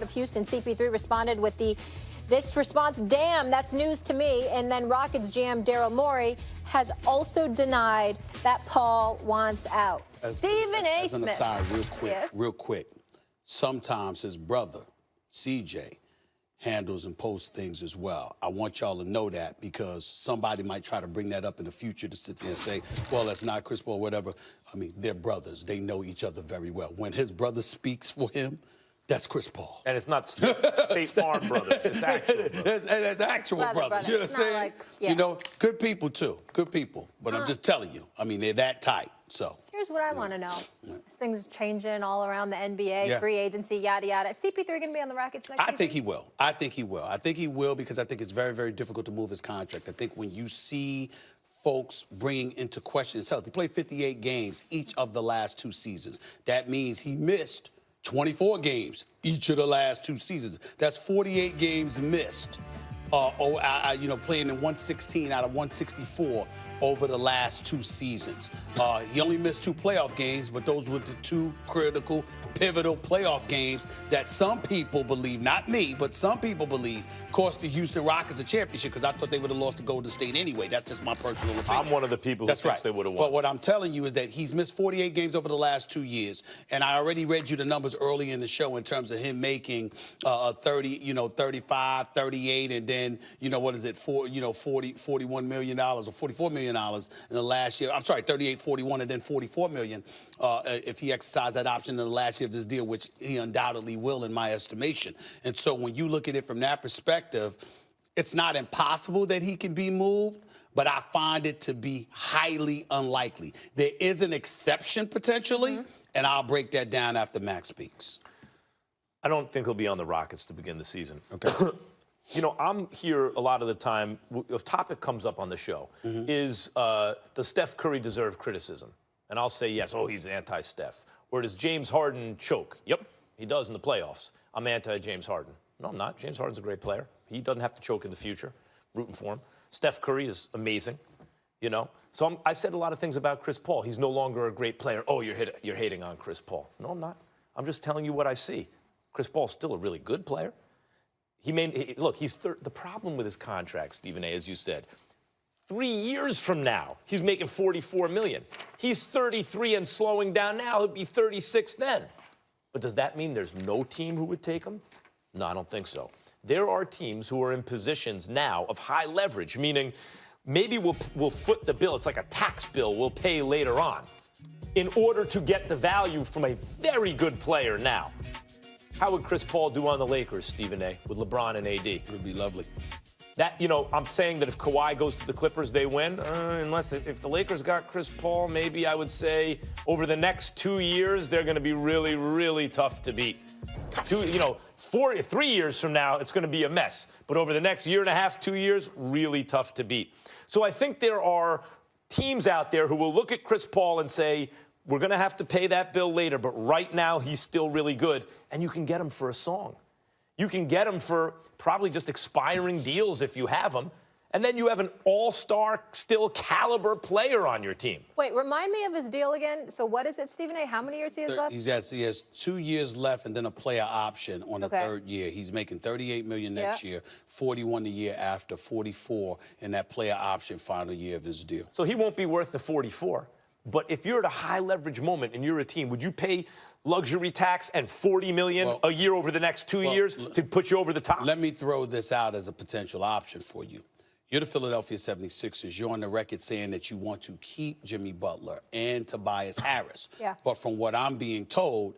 of Houston, CP3 responded with this response, damn, that's news to me. And then Rockets GM Daryl Morey has also denied that Paul wants out. Stephen A. Smith. As an aside, real quick, Yes. sometimes his brother, CJ, handles and posts things as well. I want y'all to know that because somebody might try to bring that up in the future to sit there and say, well, that's not Chris Paul, whatever. I mean, they're brothers. They know each other very well. When his brother speaks for him, that's Chris Paul. And it's not State Farm brothers. It's actual brothers. It's actual brothers. You know what I'm saying? Like, yeah. You know, good people, too. Good people. But I'm just telling you. I mean, they're that tight, so. Here's what I want to know. This thing's changing all around the NBA, free agency, yada, yada. CP3 going to be on the Rockets next season? I think he will. I think he will. I think he will because I think it's very, very difficult to move his contract. I think when you see folks bringing into question his health, he played 58 games each of the last 2 seasons. That means he missed 24 games each of the last 2 seasons. That's 48 games missed. Playing in 116 out of 164 over the last 2 seasons. He only missed 2 playoff games, but those were the 2 critical, pivotal playoff games that some people believe, not me, but some people believe, cost the Houston Rockets the championship because I thought they would have lost to Golden State anyway. That's just my personal opinion. I'm one of the people who thinks they would have won. But what I'm telling you is that he's missed 48 games over the last 2 years, and I already read you the numbers early in the show in terms of him making 35, 38, and then, $41 million or $44 million in the last year. I'm sorry, 38, 41, and then $44 million if he exercised that option in the last year of this deal, which he undoubtedly will in my estimation. And so when you look at it from that perspective, it's not impossible that he can be moved, but I find it to be highly unlikely. There is an exception potentially, and I'll break that down after Max speaks. I don't think he'll be on the Rockets to begin the season. Okay. I'm here a lot of the time. A topic comes up on the show is, does Steph Curry deserve criticism? And I'll say yes. Oh, he's anti-Steph. Or does James Harden choke? Yep, he does in the playoffs. I'm anti-James Harden. No, I'm not. James Harden's a great player. He doesn't have to choke in the future. Rooting for him. Steph Curry is amazing. So I've said a lot of things about Chris Paul. He's no longer a great player. Oh, you're hating on Chris Paul. No, I'm not. I'm just telling you what I see. Chris Paul's still a really good player. The problem with his contract, Stephen A., as you said, 3 years from now, he's making $44 million. He's 33 and slowing down now. He'll be 36 then. But does that mean there's no team who would take him? No, I don't think so. There are teams who are in positions now of high leverage, meaning maybe we'll foot the bill. It's like a tax bill we'll pay later on in order to get the value from a very good player now. How would Chris Paul do on the Lakers, Stephen A., with LeBron and AD? It would be lovely. I'm saying that if Kawhi goes to the Clippers, they win. If the Lakers got Chris Paul, maybe I would say over the next 2 years, they're going to be really, really tough to beat. 3 years from now, it's going to be a mess. But over the next year and a half, 2 years, really tough to beat. So I think there are teams out there who will look at Chris Paul and say, we're going to have to pay that bill later, but right now he's still really good. And you can get him for a song. You can get him for probably just expiring deals if you have him. And then you have an all-star, still caliber player on your team. Wait, remind me of his deal again. So what is it, Stephen A.? How many years he has left? He has 2 years left and then a player option on the 3rd year. He's making $38 million next year, 41 the year after, 44 in that player option final year of his deal. So he won't be worth the 44. But if you're at a high leverage moment and you're a team, would you pay luxury tax and $40 million a year over the next 2 years to put you over the top? Let me throw this out as a potential option for you. You're the Philadelphia 76ers. You're on the record saying that you want to keep Jimmy Butler and Tobias Harris. Yeah. But from what I'm being told,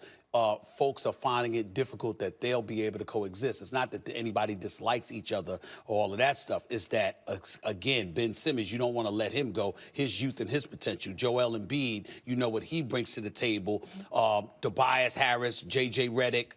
folks are finding it difficult that they'll be able to coexist. It's not that anybody dislikes each other or all of that stuff. It's that, again, Ben Simmons, you don't want to let him go. His youth and his potential. Joel Embiid, you know what he brings to the table. Tobias Harris, J.J. Redick,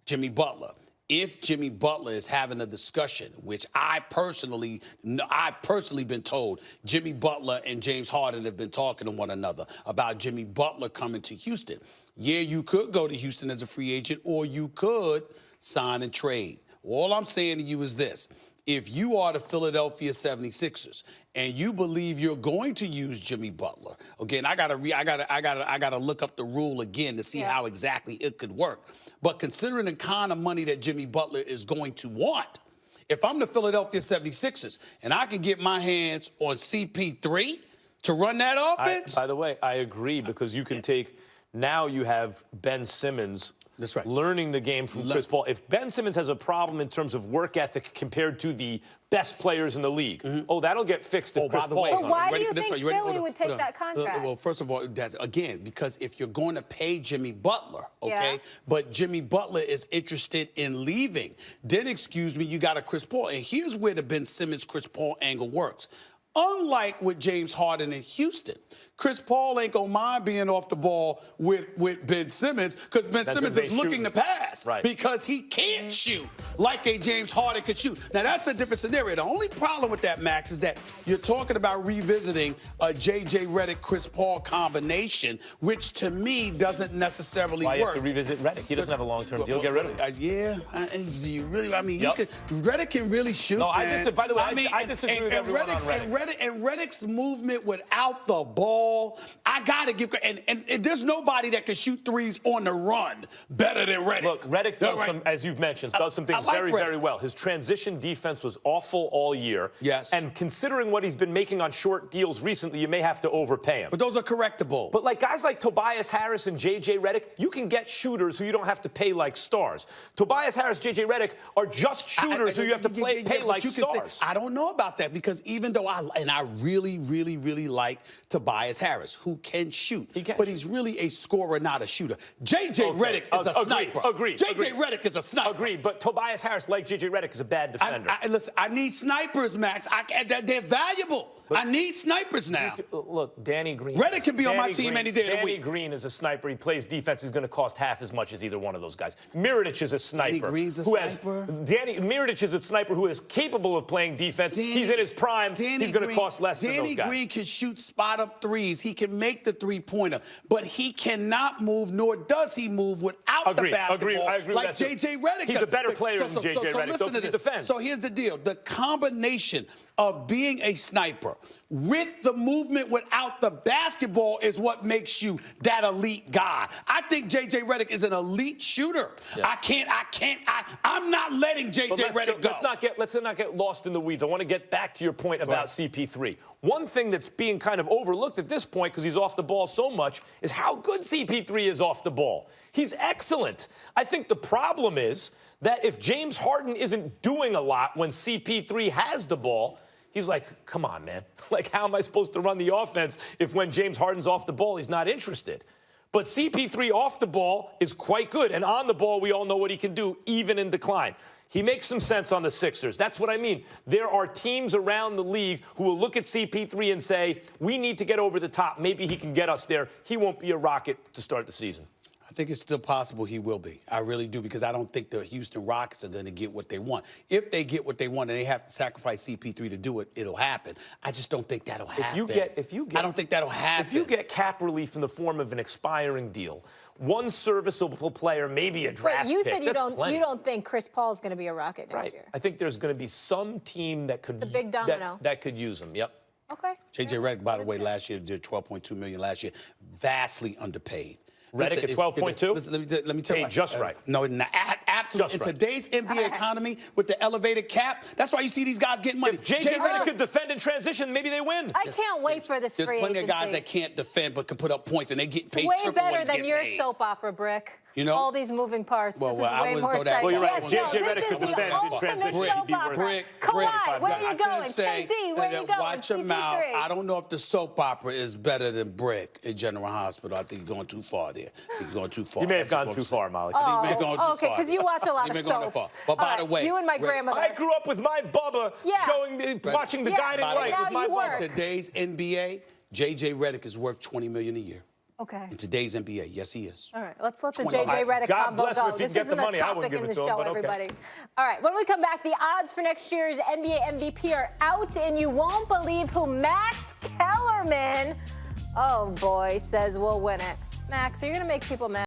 Jimmy Butler. If Jimmy Butler is having a discussion, which I've personally been told, Jimmy Butler and James Harden have been talking to one another about Jimmy Butler coming to Houston. Yeah, you could go to Houston as a free agent, or you could sign and trade. All I'm saying to you is this. If you are the Philadelphia 76ers and you believe you're going to use Jimmy Butler, again, I gotta look up the rule again to see how exactly it could work. But considering the kind of money that Jimmy Butler is going to want, if I'm the Philadelphia 76ers and I can get my hands on CP3 to run that offense. By the way, I agree, because you can take, now you have Ben Simmons. That's right. Learning the game from Chris Paul. If Ben Simmons has a problem in terms of work ethic compared to the best players in the league, that'll get fixed if Chris Paul is on it. But why do you think Philly would take that contract? Well, first of all, that's again because if you're going to pay Jimmy Butler, okay, Yeah. but Jimmy Butler is interested in leaving, then excuse me, you got a Chris Paul, and here's where the Ben Simmons Chris Paul angle works. Unlike with James Harden in Houston, Chris Paul ain't gonna mind being off the ball with Ben Simmons, because Ben Simmons is looking to pass because he can't shoot like a James Harden could shoot. Now that's a different scenario. The only problem with that, Max, is that you're talking about revisiting a JJ Redick Chris Paul combination, which to me doesn't necessarily Why work. You have to revisit Redick? He doesn't have a long-term deal. Get rid of him. Yeah, I mean, Redick can really shoot. No, man. by the way, I disagree with everyone on Redick. And Redick's movement without the ball, I gotta give. And there's nobody that can shoot threes on the run better than Redick. Look, Redick does some, as you've mentioned, does some things very, very well. His transition defense was awful all year. Yes. And considering what he's been making on short deals recently, you may have to overpay him. But those are correctable. But like guys like Tobias Harris and JJ Redick, you can get shooters who you don't have to pay like stars. Tobias Harris, JJ Redick are just shooters who you have to pay like stars. I don't know about that, because even though I really, really, really like Tobias Harris, who can shoot, but he's really a scorer, not a shooter. JJ Redick is a sniper. Agreed. JJ Redick is a sniper. Agreed. But Tobias Harris, like JJ Redick, is a bad defender. Listen, I need snipers, Max. They're valuable. But I need snipers now. Look, Danny Green. Redick can be on my team any day of the week. Danny Green is a sniper. He plays defense. He's going to cost half as much as either one of those guys. Mirotic is a sniper. Danny Green's a sniper. Mirotic is a sniper who is capable of playing defense. He's in his prime. He's going to cost less than those guys. Danny Green can shoot spot-up threes. He can make the three-pointer. But he cannot move, nor does he move without the basketball. I agree like with that JJ Redick. He's a better player than JJ Redick. Listen to this. So here's the deal. The combination of being a sniper with the movement without the basketball is what makes you that elite guy. I think JJ Redick is an elite shooter. Yeah. I'm not letting JJ Redick go. Let's not get lost in the weeds. I want to get back to your point about CP3. One thing that's being kind of overlooked at this point, because he's off the ball so much, is how good CP3 is off the ball. He's excellent. I think the problem is that if James Harden isn't doing a lot when CP3 has the ball, he's like, come on, man. Like, how am I supposed to run the offense if when James Harden's off the ball, he's not interested? But CP3 off the ball is quite good. And on the ball, we all know what he can do, even in decline. He makes some sense on the Sixers. That's what I mean. There are teams around the league who will look at CP3 and say, we need to get over the top. Maybe he can get us there. He won't be a Rocket to start the season. I think it's still possible he will be. I really do, because I don't think the Houston Rockets are going to get what they want. If they get what they want and they have to sacrifice CP3 to do it, it'll happen. I just don't think that'll happen. I don't think that'll happen. If you get cap relief in the form of an expiring deal, one serviceable player, maybe a draft pick. You pick, said you don't think Chris Paul is going to be a Rocket next year. I think there's going to be some team that could. It's a big domino. That could use him. Yep. Okay. JJ Redick, by the way, last year did $12.2 million last year, vastly underpaid. Redick at 12.2? Let me tell you. Just right. No, absolutely. In today's NBA economy, with the elevated cap, that's why you see these guys getting money. If JJ Redick could defend in transition, maybe they win. I can't wait for this free agency. There's plenty of guys that can't defend but can put up points, and they get paid way triple what better they than get your paid. soap opera, Brick. You know? All these moving parts. Well, this is way more exciting. Well, you're right. Yes, If JJ Redick could this is defend the in transition, ultimate he'd be soap worth opera. it. Kawhi, where are you going? Say KD, where are you going? Watch your mouth. CP3. I don't know if the soap opera is better than Brick at General Hospital. I think you're going too far there. You're going too far. You may have gone too far, Molly. Okay, because you watch a lot of soaps. But by the way, you and my grandmother. I grew up with my Bubba watching the Guiding Light with my Bubba. In today's NBA, JJ Redick is worth $20 million a year. Okay. In today's NBA, yes, he is. All right, let's let the JJ Redick combo go. This isn't the topic in the show, everybody. All right, when we come back, the odds for next year's NBA MVP are out, and you won't believe who Max Kellerman, oh boy, says will win it. Max, are you going to make people mad?